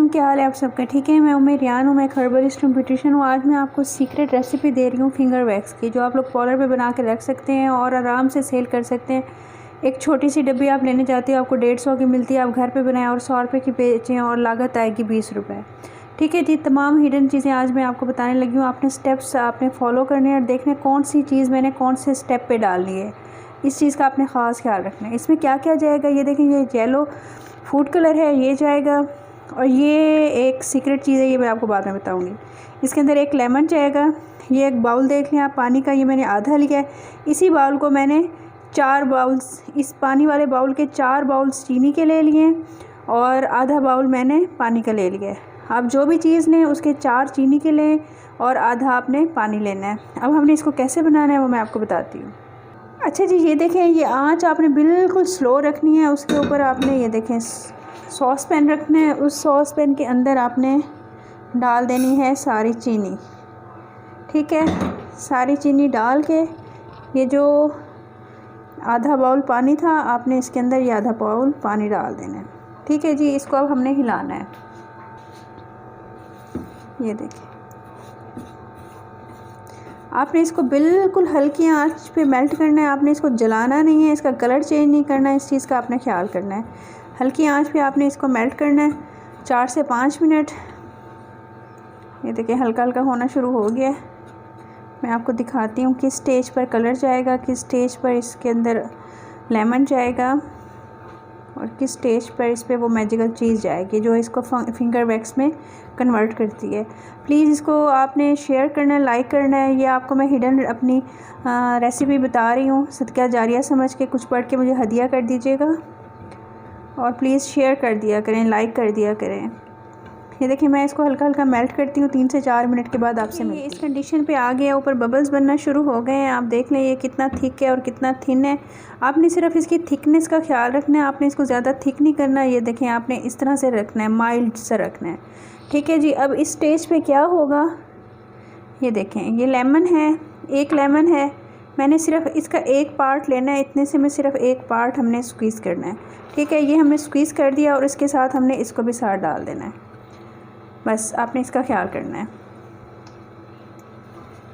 वालेकुम, क्या हाल है आप सबका? ठीक है, मैं उम्मीद रियान हूँ, मैं एक हर्बलिस्ट ब्यूटिशियन हूँ। आज मैं आपको सीक्रेट रेसिपी दे रही हूँ फिंगर वैक्स की, जो आप लोग पार्लर पे बना के रख सकते हैं और आराम से सेल कर सकते हैं। एक छोटी सी डब्बी आप लेने जाते हो, आपको 150 की मिलती है। आप घर पे बनाएं और 100 रुपये की बेचें और लागत आएगी 20 रुपये। ठीक है जी, तमाम हिडन चीज़ें आज मैं आपको बताने लगी हूँ। आपने स्टेप्स आपने फॉलो करने और देखने कौन सी चीज़ मैंने कौन से स्टेप पे डालनी है। इस चीज़ का आपने ख़ास ख्याल रखना है। इसमें क्या क्या जाएगा ये देखें, ये येलो फूड कलर है, ये जाएगा। और ये एक सीक्रेट चीज़ है, ये मैं आपको बाद में बताऊंगी। इसके अंदर एक लेमन जाएगा। ये एक बाउल देख लें आप पानी का, ये मैंने आधा लिया है। इसी बाउल को मैंने 4 बाउल्स, इस पानी वाले बाउल के 4 बाउल्स चीनी के ले लिए और आधा बाउल मैंने पानी का ले लिया है। आप जो भी चीज़ लें उसके 4 चीनी के लें और आधा आपने पानी लेना है। अब हमने इसको कैसे बनाना है वो मैं आपको बताती हूँ। अच्छा जी, ये देखें, ये आंच आपने बिल्कुल स्लो रखनी है। उसके ऊपर आपने ये देखें सॉस पैन रखना है। उस सॉस पैन के अंदर आपने डाल देनी है सारी चीनी। ठीक है, सारी चीनी डाल के ये जो आधा बाउल पानी था आपने इसके अंदर ये आधा बाउल पानी डाल देना है। ठीक है जी, इसको अब हमने हिलाना है। ये देखिए, आपने इसको बिल्कुल हल्की आंच पे मेल्ट करना है। आपने इसको जलाना नहीं है, इसका कलर चेंज नहीं करना है, इस चीज़ का आपने ख्याल करना है। हल्की आंच पे आपने इसको मेल्ट करना है 4 से 5 मिनट। ये देखिए हल्का हल्का होना शुरू हो गया है। मैं आपको दिखाती हूँ किस स्टेज पर कलर जाएगा, किस स्टेज पर इसके अंदर लेमन जाएगा और किस स्टेज पर इस पर वो मैजिकल चीज़ जाएगी जो इसको फिंगर वैक्स में कन्वर्ट करती है। प्लीज़ इसको आपने शेयर करना है, लाइक करना है। ये आपको मैं हिडन अपनी रेसिपी बता रही हूँ, सदका जारिया समझ के कुछ पढ़ के मुझे हदिया कर दीजिएगा और प्लीज़ शेयर कर दिया करें, लाइक कर दिया करें। ये देखिए, मैं इसको हल्का हल्का मेल्ट करती हूँ। 3 से 4 मिनट के बाद आपसे मिलती हूँ। इस कंडीशन पे आ गया, ऊपर बबल्स बनना शुरू हो गए हैं। आप देख लें ये कितना थिक है और कितना थिन है। आपने सिर्फ इसकी थिकनेस का ख्याल रखना है, आपने इसको ज़्यादा थिक नहीं करना। ये देखें, आपने इस तरह से रखना है, माइल्ड से रखना है। ठीक है जी, अब इस स्टेज पर क्या होगा, ये देखें, ये लेमन है, एक लेमन है। मैंने सिर्फ इसका एक पार्ट लेना है, इतने से में सिर्फ एक पार्ट हमने स्क्वीज़ करना है। ठीक है, ये हमने स्क्वीज़ कर दिया और इसके साथ हमने इसको भी साथ डाल देना है। बस आपने इसका ख्याल करना है।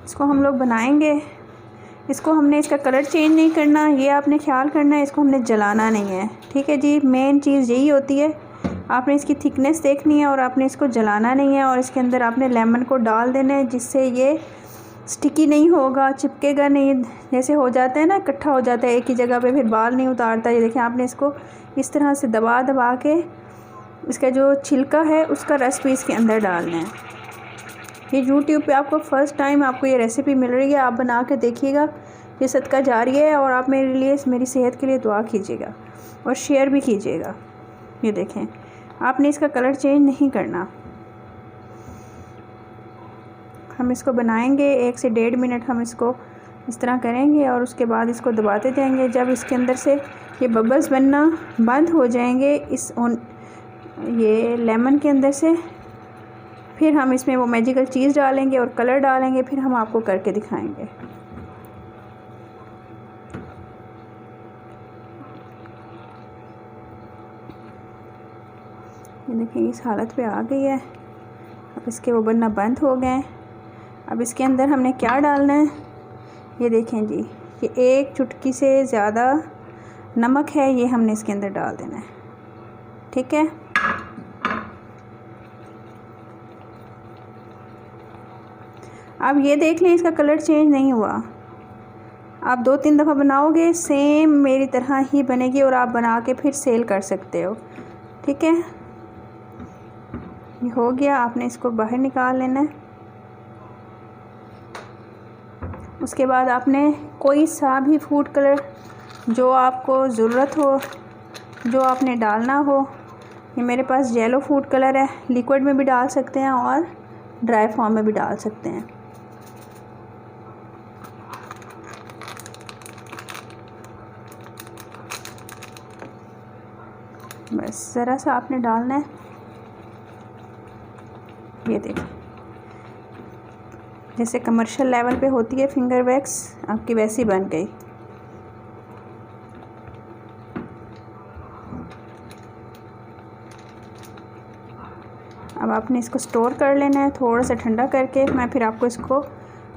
इसको हम लोग बनाएंगे, इसको हमने इसका कलर चेंज नहीं करना, ये आपने ख्याल करना है। इसको हमने जलाना नहीं है। ठीक है जी, मेन चीज़ यही होती है। आपने इसकी थिकनेस देखनी है और आपने इसको जलाना नहीं है। और इसके अंदर आपने लेमन को डाल देना है, जिससे ये स्टिकी नहीं होगा, चिपकेगा नहीं। जैसे हो जाता है ना, इकट्ठा हो जाता है एक ही जगह पे, फिर बाल नहीं उतारता। ये देखें, आपने इसको इस तरह से दबा दबा के इसका जो छिलका है उसका रस भी इसके अंदर डालना है। ये यूट्यूब पे आपको फ़र्स्ट टाइम आपको ये रेसिपी मिल रही है, आप बना के देखिएगा। ये सदका जारी है और आप मेरे लिए, मेरी सेहत के लिए दुआ कीजिएगा और शेयर भी कीजिएगा। ये देखें, आपने इसका कलर चेंज नहीं करना। हम इसको बनाएंगे 1 से 1.5 मिनट हम इसको इस तरह करेंगे और उसके बाद इसको दबाते जाएंगे। जब इसके अंदर से ये बबल्स बनना बंद हो जाएंगे ये लेमन के अंदर से, फिर हम इसमें वो मैजिकल चीज़ डालेंगे और कलर डालेंगे। फिर हम आपको करके दिखाएंगे। ये देखिए, इस हालत पे आ गई है। अब इसके वो बनना बंद हो गए। अब इसके अंदर हमने क्या डालना है, ये देखें जी, ये 1 चुटकी से ज़्यादा नमक है, ये हमने इसके अंदर डाल देना है। ठीक है, अब ये देख लें, इसका कलर चेंज नहीं हुआ। आप 2-3 दफ़ा बनाओगे, सेम मेरी तरह ही बनेगी और आप बना के फिर सेल कर सकते हो। ठीक है, ये हो गया। आपने इसको बाहर निकाल लेना है। उसके बाद आपने कोई सा भी फूड कलर जो आपको ज़रूरत हो, जो आपने डालना हो। ये मेरे पास येलो फूड कलर है, लिक्विड में भी डाल सकते हैं और ड्राई फॉर्म में भी डाल सकते हैं। बस ज़रा सा आपने डालना है। ये देखिए, जैसे कमर्शियल लेवल पे होती है फिंगर वैक्स, आपकी वैसी बन गई। अब आपने इसको स्टोर कर लेना है थोड़ा सा ठंडा करके। मैं फिर आपको इसको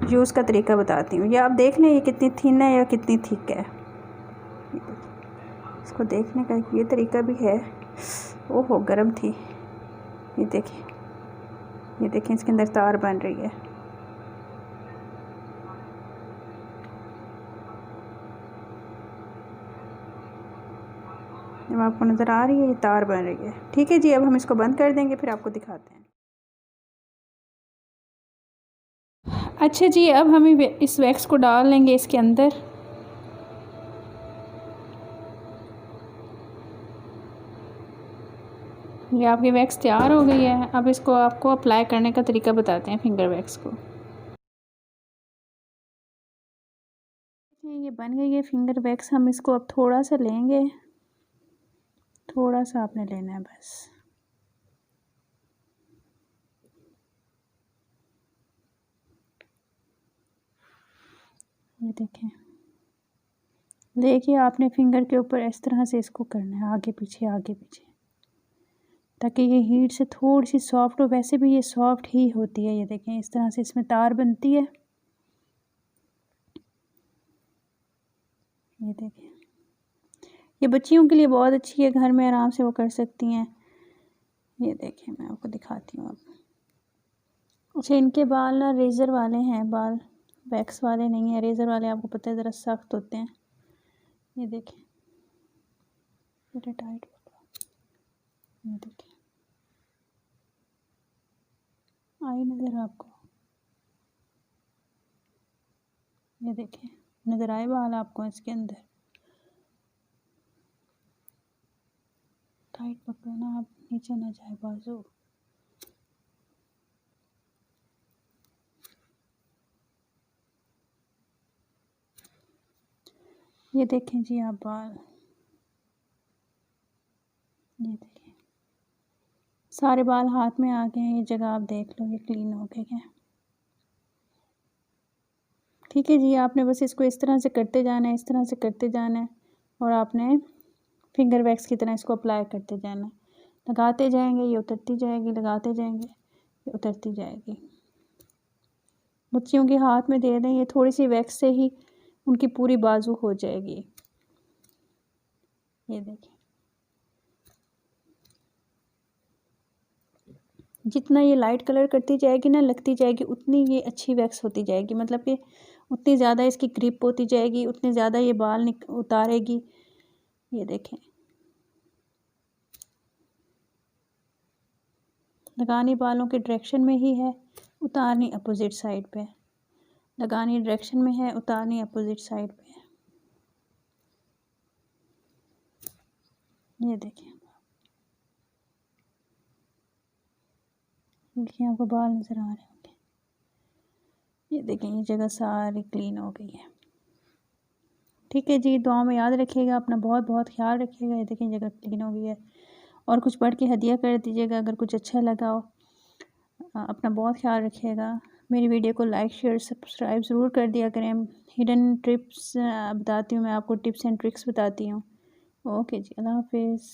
यूज़ का तरीका बताती हूँ। ये आप देख लें ये कितनी थिन है या कितनी थिक है। इसको देखने का ये तरीका भी है। ओहो गर्म थी। ये देखें इसके अंदर तार बन रही है। जब आपको नज़र आ रही है ये तार बन रही है। ठीक है जी, अब हम इसको बंद कर देंगे फिर आपको दिखाते हैं। अच्छा जी, अब हम इस वैक्स को डाल लेंगे इसके अंदर। ये आपकी वैक्स तैयार हो गई है। अब इसको आपको अप्लाई करने का तरीका बताते हैं फिंगर वैक्स को। ये बन गई है फिंगर वैक्स। हम इसको अब थोड़ा सा लेंगे, थोड़ा सा आपने लेना है बस। ये देखें, देखिए आपने फिंगर के ऊपर इस तरह से इसको करना है, आगे पीछे, ताकि ये हीट से थोड़ी सी सॉफ्ट हो। वैसे भी ये सॉफ्ट ही होती है। ये देखें इस तरह से इसमें तार बनती है। ये देखें, ये बच्चियों के लिए बहुत अच्छी है, घर में आराम से वो कर सकती हैं। ये देखें मैं आपको दिखाती हूँ अब। अच्छा, इनके बाल ना रेज़र वाले हैं, बाल वैक्स वाले नहीं है। रेज़र वाले आपको पता है ज़रा सख्त होते हैं। ये देखें, थोड़ा टाइट पकड़ो। ये देखें, आई नज़र आपको? ये देखें, नज़र आए बाल आपको इसके अंदर? टाइट पकड़ो ना, आप नीचे ना जाए बाजू। ये देखें जी आप बाल, ये देखें सारे बाल हाथ में आ गए हैं। ये जगह आप देख लो, ये क्लीन हो गई है। ठीक है जी, आपने बस इसको इस तरह से करते जाना है, इस तरह से करते जाना है, और आपने फिंगर वैक्स की तरह इसको अप्लाई करते जाना है। लगाते जाएंगे ये उतरती जाएगी, लगाते जाएंगे ये उतरती जाएगी। बच्चियों के हाथ में दे दें, ये थोड़ी सी वैक्स से ही उनकी पूरी बाजू हो जाएगी। ये देखिए, जितना ये लाइट कलर करती जाएगी ना, लगती जाएगी, उतनी ये अच्छी वैक्स होती जाएगी। मतलब कि उतनी ज़्यादा इसकी ग्रिप होती जाएगी, उतनी ज़्यादा ये बाल उतारेगी। ये देखें, लगानी बालों के डायरेक्शन में ही है, उतारनी अपोजिट साइड पे। लगानी डायरेक्शन में है, उतारनी अपोजिट साइड पे है। ये देखें, देखिए आपको बाल नज़र आ रहे होंगे। ये देखें, ये जगह सारी क्लीन हो गई है। ठीक है जी, दुआ में याद रखिएगा, अपना बहुत बहुत ख्याल रखिएगा। ये देखें जगह क्लीन हो गई है। और कुछ पढ़ के हदिया कर दीजिएगा अगर कुछ अच्छा लगा हो। अपना बहुत ख्याल रखिएगा। मेरी वीडियो को लाइक शेयर सब्सक्राइब ज़रूर कर दिया करें। हिडन टिप्स बताती हूँ मैं आपको, टिप्स एंड ट्रिक्स बताती हूँ। ओके जी, अल्लाह हाफिज़।